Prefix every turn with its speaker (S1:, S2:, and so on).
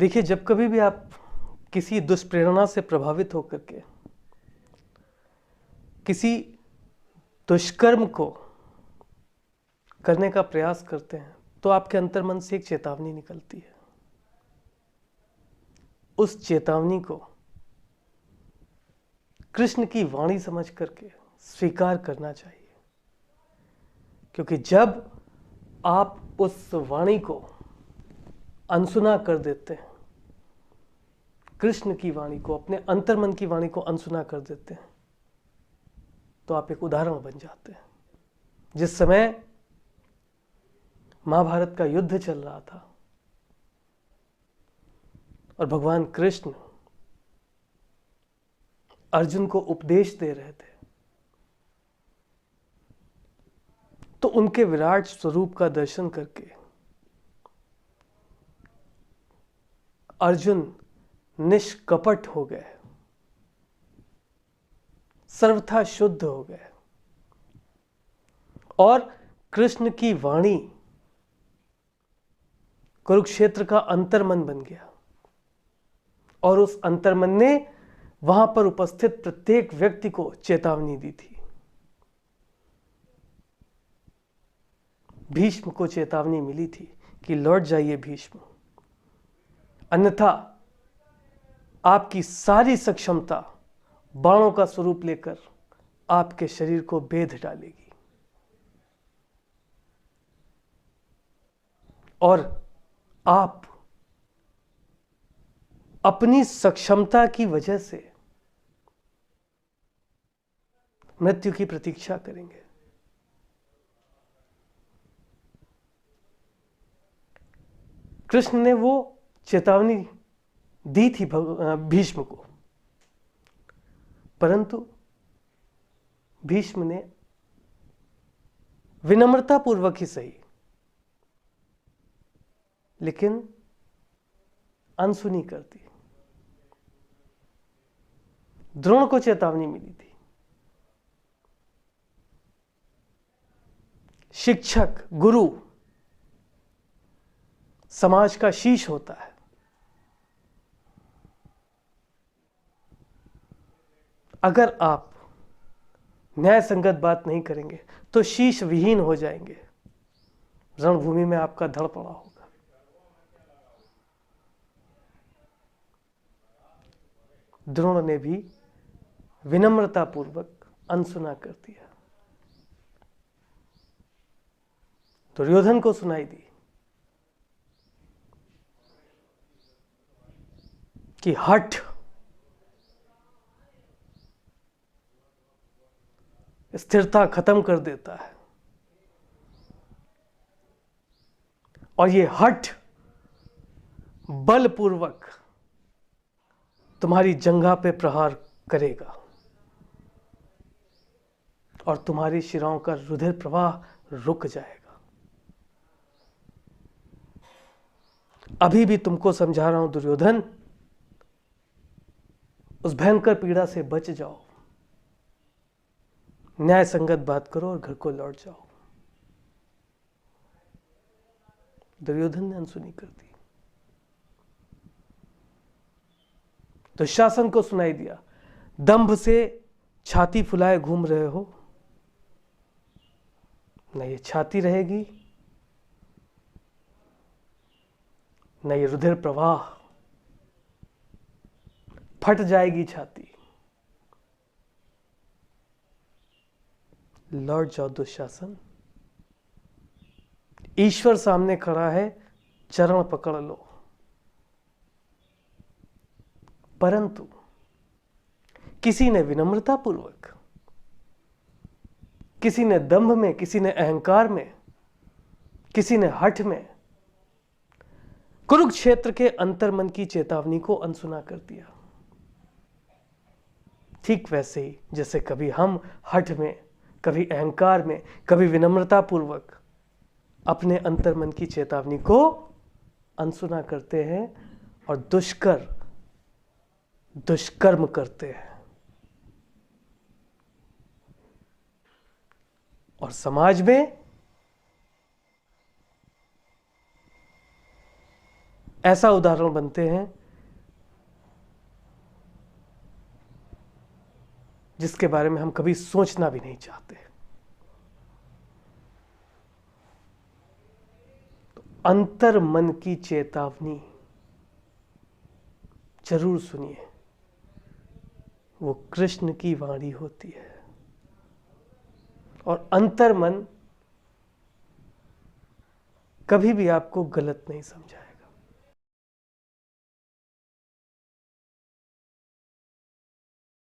S1: देखिए, जब कभी भी आप किसी दुष्प्रेरणा से प्रभावित होकर के किसी दुष्कर्म को करने का प्रयास करते हैं तो आपके अंतर्मन से एक चेतावनी निकलती है। उस चेतावनी को कृष्ण की वाणी समझ करके स्वीकार करना चाहिए, क्योंकि जब आप उस वाणी को अनसुना कर देते हैं, कृष्ण की वाणी को, अपने अंतर्मन की वाणी को अनसुना कर देते हैं, तो आप एक उदाहरण बन जाते हैं। जिस समय महाभारत का युद्ध चल रहा था और भगवान कृष्ण अर्जुन को उपदेश दे रहे थे, तो उनके विराट स्वरूप का दर्शन करके अर्जुन निष्कपट हो गए, सर्वथा शुद्ध हो गए और कृष्ण की वाणी कुरुक्षेत्र का अंतर्मन बन गया और उस अंतर्मन ने वहां पर उपस्थित प्रत्येक व्यक्ति को चेतावनी दी थी। भीष्म को चेतावनी मिली थी कि लौट जाइए भीष्म, अन्यथा आपकी सारी सक्षमता बाणों का स्वरूप लेकर आपके शरीर को बेध डालेगी और आप अपनी सक्षमता की वजह से मृत्यु की प्रतीक्षा करेंगे। कृष्ण ने वो चेतावनी दी थी भीष्म को, परंतु भीष्म ने विनम्रतापूर्वक ही सही, लेकिन अनसुनी कर दी। द्रोण को चेतावनी मिली थी। शिक्षक, गुरु समाज का शीश होता है। अगर आप न्याय संगत बात नहीं करेंगे तो शीश विहीन हो जाएंगे, रणभूमि में आपका धड़ पड़ा होगा। द्रोण ने भी विनम्रतापूर्वक अनसुना कर दिया। दुर्योधन को सुनाई दी कि हठ स्थिरता खत्म कर देता है और ये हठ बलपूर्वक तुम्हारी जंघा पे प्रहार करेगा और तुम्हारी शिराओं का रुधिर प्रवाह रुक जाएगा। अभी भी तुमको समझा रहा हूं दुर्योधन, उस भयंकर पीड़ा से बच जाओ, न्याय संगत बात करो और घर को लौट जाओ। दुर्योधन ने अनसुनी कर दी। दुशासन को सुनाई दिया, दंभ से छाती फुलाए घूम रहे हो, न ये छाती रहेगी न ये रुधिर प्रवाह, फट जाएगी छाती। लौट जाओ दुशासन, ईश्वर सामने खड़ा है, चरण पकड़ लो। परंतु किसी ने विनम्रतापूर्वक, किसी ने दंभ में, किसी ने अहंकार में, किसी ने हठ में कुरुक्षेत्र के अंतर्मन की चेतावनी को अनसुना कर दिया। ठीक वैसे ही जैसे कभी हम हठ में, कभी अहंकार में, कभी विनम्रतापूर्वक अपने अंतर्मन की चेतावनी को अनसुना करते हैं और दुष्कर्म करते हैं और समाज में ऐसा उदाहरण बनते हैं जिसके बारे में हम कभी सोचना भी नहीं चाहते। तो अंतर मन की चेतावनी जरूर सुनिए, वो कृष्ण की वाणी होती है। और अंतर मन कभी भी आपको गलत नहीं समझाए।